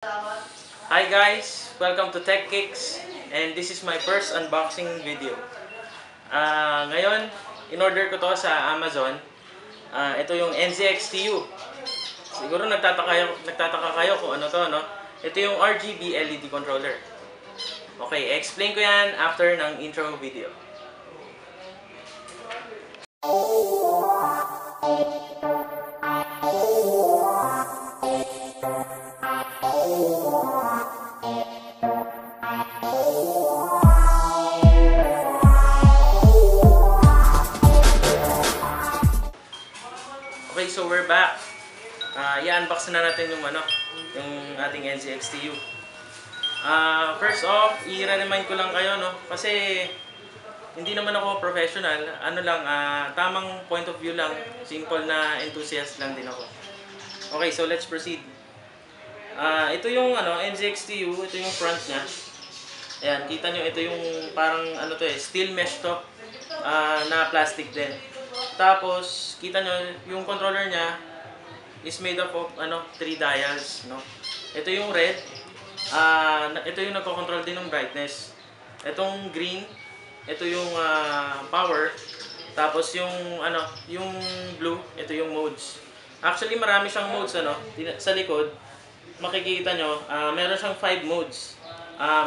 Hi guys! Welcome to Tech Kicks, and this is my first unboxing video. Ngayon, in-order ko to sa Amazon. Ito yung NZXTU. Siguro nagtataka kayo kung ano to, no? Ito yung RGB LED controller. Okay, explain ko yan after ng intro video. Okay, so we're back. I-unbox na natin yung yung ating NZXTU. First off, i-remind ko lang kayo, no? Kasi hindi naman ako professional. Ano lang, tamang point of view lang. Simple na enthusiast lang din ako. Okay, so let's proceed. Ito yung NZXTU, ito yung front niya. Ayan, kita nyo, ito yung parang steel mesh to. Na plastic din. Tapos, kita nyo, yung controller niya is made up of 3 dials, no? Ito yung red. Ito yung nagko-control din ng brightness. Itong green, ito yung power. Tapos yung blue, ito yung modes. Actually, marami siyang modes, sa likod. Makikita nyo, meron siyang 5 modes.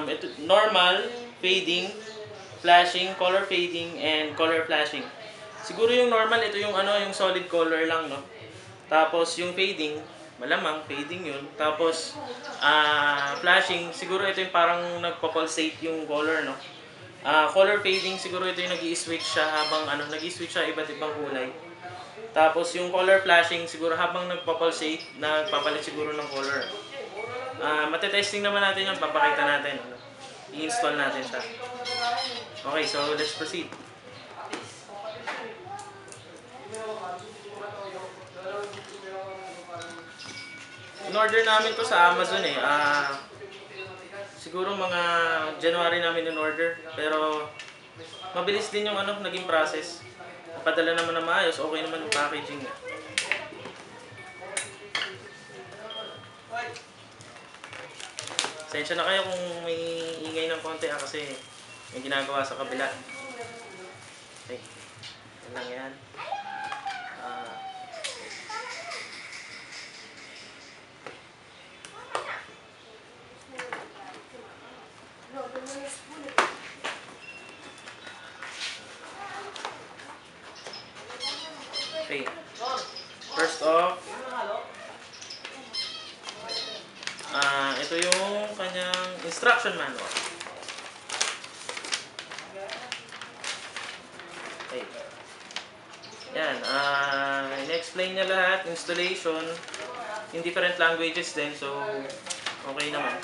Ito, normal, fading, flashing, color fading, and color flashing. Siguro yung normal, ito yung yung solid color lang, no? Tapos yung fading, malamang fading yun. Tapos flashing, siguro ito yung parang nagpo-pulsate yung color, no? Color fading, siguro ito yung nag-i-switch siya habang nag-i-switch siya iba't ibang kulay. Tapos yung color flashing, siguro habang nagpo-pulsate, nagpapalit siguro ng color. Matetesting naman natin yung papakita natin. I-install natin siya. Okay, so let's proceed. In-order namin to sa Amazon eh. Siguro mga January namin in-order. Pero mabilis din yung naging process. Napadala naman na maayos. Okay naman yung packaging niya. Sensya na kayo kung may ingay ng konti kasi may ginagawa sa kabila. Okay. Yan lang yan. Okay. First off, ito yung kanyang instruction manual. Okay. Yan. In-explain niya lahat, installation, in different languages din, so okay naman.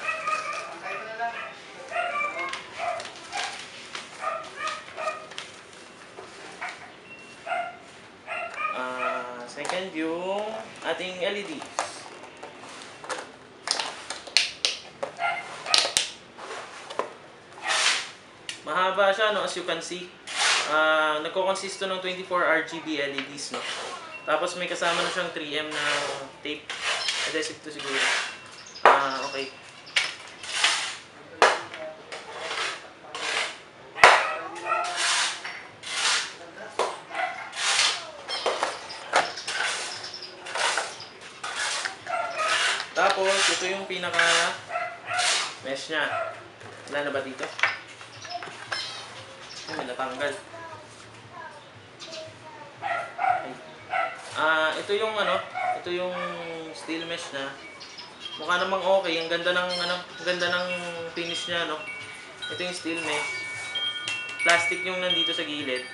Second, yung ating LEDs. Mahaba siya, no, as you can see. Nagko-consisto ng 24 RGB LEDs, no. Tapos may kasama na siyang 3M na tape. Adhesive to siguro. Okay. Tapos, ito yung pinaka mesh niya. Wala na ba dito? May natanggal. Okay. Ito yung steel mesh na. Mukha namang okay. Ang ganda ng finish niya, no. Ito yung steel mesh. Plastic yung nandito sa gilid.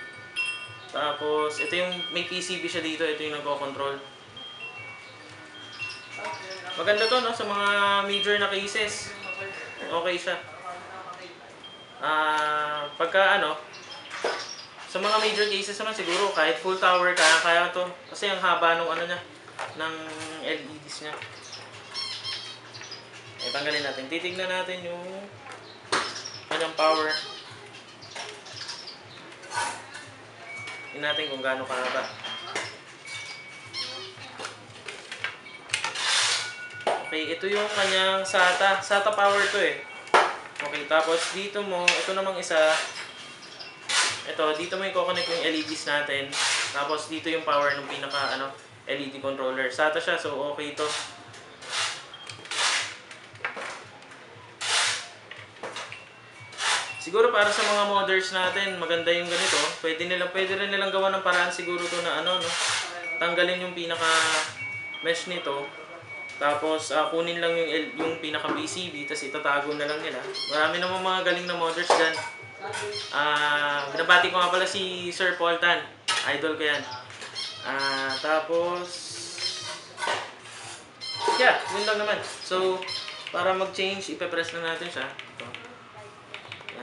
Tapos, ito yung may PCB siya dito. Ito yung nagko-control. Maganda to, no, sa mga major na cases. Okay siya. Pagka sa mga major cases naman siguro kahit full tower kaya to kasi ang haba nung niya ng LEDs niya. Tanggalin natin. Titignan natin yung kanyang power. Tingnan natin kung gaano kahaba. Okay, ito yung kanyang SATA. SATA power to eh. Okay, tapos dito mo, ito namang isa. Ito, dito mo i-connect yung LEDs natin. Tapos dito yung power ng pinaka LED controller. SATA siya, so okay to. Siguro para sa mga modders natin, maganda yung ganito. Pwede rin nilang gawa ng paraan siguro to na no? Tanggalin yung pinaka mesh nito. Tapos kunin lang yung pinaka PCB, tapos itatago na lang nila. Marami namang mga galing na modders dyan. Binabati ko nga pala si Sir Paul Tan. Idol ko yan. Tapos yeah, yun lang naman. So, para mag-change, ipe-press na natin siya. Ito.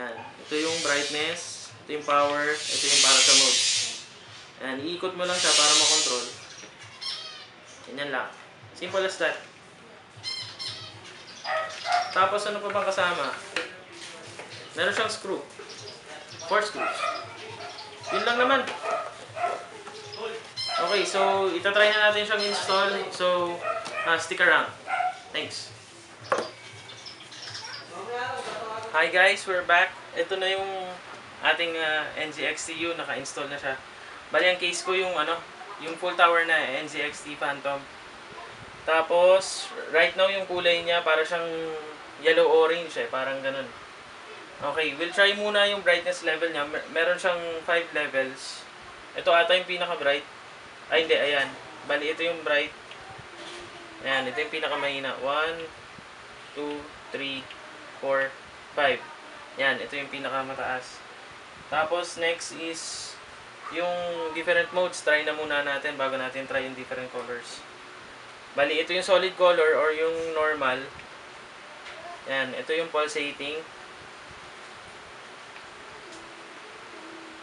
Yan. Ito yung brightness, ito yung power, ito yung para sa mode. Yan, iikot mo lang siya para makontrol. Ganyan lang. Simple as that. Tapos ano pa bang kasama? Meron siyang screw. 4 screws. Yun lang naman. Okay, so itatry na natin siyang install. So, stick around. Thanks. Hi guys, we're back. Ito na yung ating NZXT-U. Naka-install na siya. Bali, ang case ko yung yung full tower na NZXT Phantom. Tapos, right now yung kulay niya para siyang yellow-orange eh. Parang ganun. Okay, we'll try muna yung brightness level niya. Meron siyang 5 levels. Ito ata yung pinaka-bright. Ay, hindi. Ayan. Bali, ito yung bright. Ayan, ito yung pinaka-mahina. 1, 2, 3, 4, 5. Ayan, ito yung pinaka-mataas. Tapos, next is yung different modes. Try na muna natin bago natin try yung different colors. Bali, ito yung solid color or yung normal. Ayan, ito yung pulsating.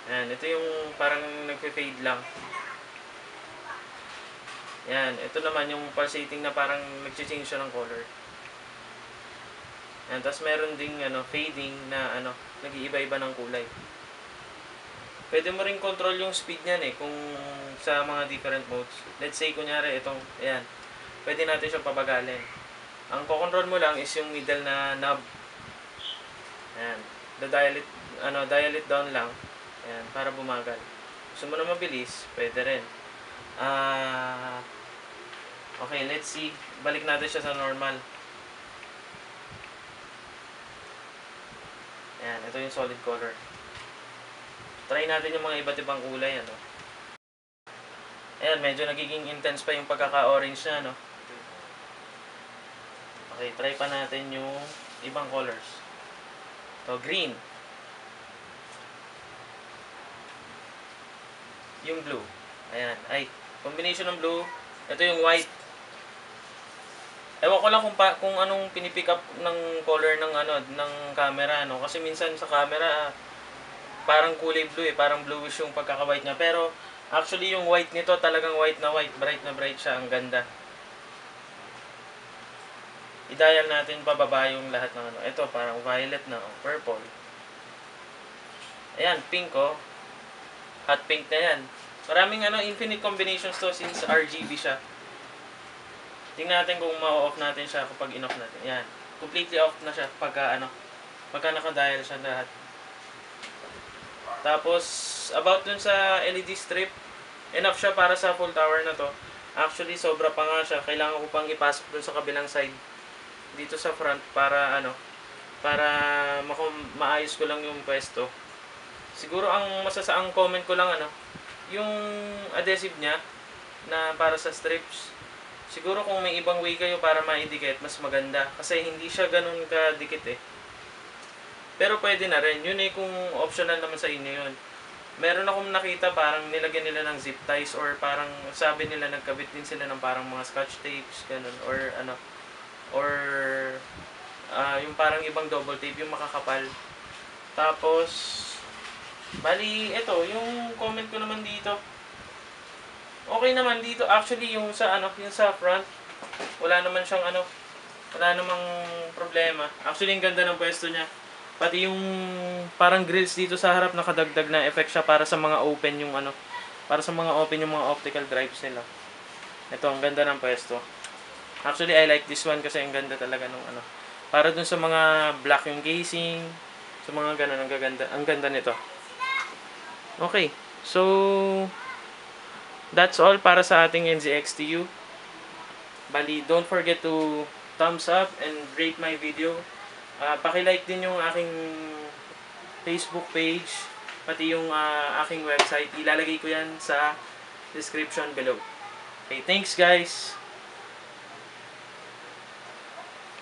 Ayan, ito yung parang nagpe-fade lang. Ayan, ito naman yung pulsating na parang nag-change siya ng color. Ayan, tapos meron ding fading na nag-iiba-iba ng kulay. Pwede mo rin control yung speed niyan eh kung sa mga different modes. Let's say kunyari itong ayan. Pwede natin siyang pabagalin. Ang ko-control mo lang is yung middle na knob. Ayan, dial it down lang. Ayan, para bumagal. Gusto mo na mabilis, pwede rin. Okay, let's see. Balik natin siya sa normal. Ayan, ito yung solid color. Try natin yung mga iba't ibang kulay, Ayan, medyo nagiging intense pa yung pagkaka-orange na, Okay, try pa natin yung ibang colors. Ito, green. Yung blue. Ayan, combination ng blue. Ito yung white. Ewan ko lang kung anong pinipick up ng color ng camera, Kasi minsan sa camera parang kulay blue eh, parang bluish yung pagkaka-white niya. Pero actually yung white nito talagang white na white, bright na bright siya, ang ganda. I-dial natin pababa yung lahat ng Ito parang violet na, purple. Ayan, pink hot pink na yan. Maraming infinite combinations to since RGB siya. Tingnan natin kung ma-off natin siya kapag in-off natin. Ayan, completely off na siya pagka naka-dial siya lahat. Tapos, about dun sa LED strip, enough siya para sa full tower na to. Actually, sobra pa nga siya. Kailangan ko pang ipasok dun sa kabilang side. Dito sa front para para maayos ko lang yung pwesto. Siguro ang masasaang comment ko lang yung adhesive niya na para sa strips. Siguro kung may ibang way kayo para maidikit, mas maganda. Kasi hindi siya ganun kadikit eh. Pero pwede na rin. Yun kung optional naman sa inyo yun. Meron akong nakita parang nilagyan nila ng zip ties or parang sabi nila nagkabit din sila ng parang mga scotch tapes, ganun. Or yung parang ibang double tape, yung makakapal. Tapos, bali, ito, yung comment ko naman dito. Okay naman dito. Actually, yung sa front, wala naman siyang wala namang problema. Actually, ang ganda ng pwesto niya. Pati yung parang grills dito sa harap nakadagdag na effect siya para sa mga open yung para sa mga open yung mga optical drives nila. Ito, ang ganda ng pwesto. Actually, I like this one kasi ang ganda talaga nung ano. Para dun sa mga black yung casing, sa mga ganun, ang ganda nito. Okay, so that's all para sa ating NZXTU. Bali, don't forget to thumbs up and rate my video. Paki-like din yung aking Facebook page, pati yung aking website. Ilalagay ko yan sa description below. Okay, thanks guys!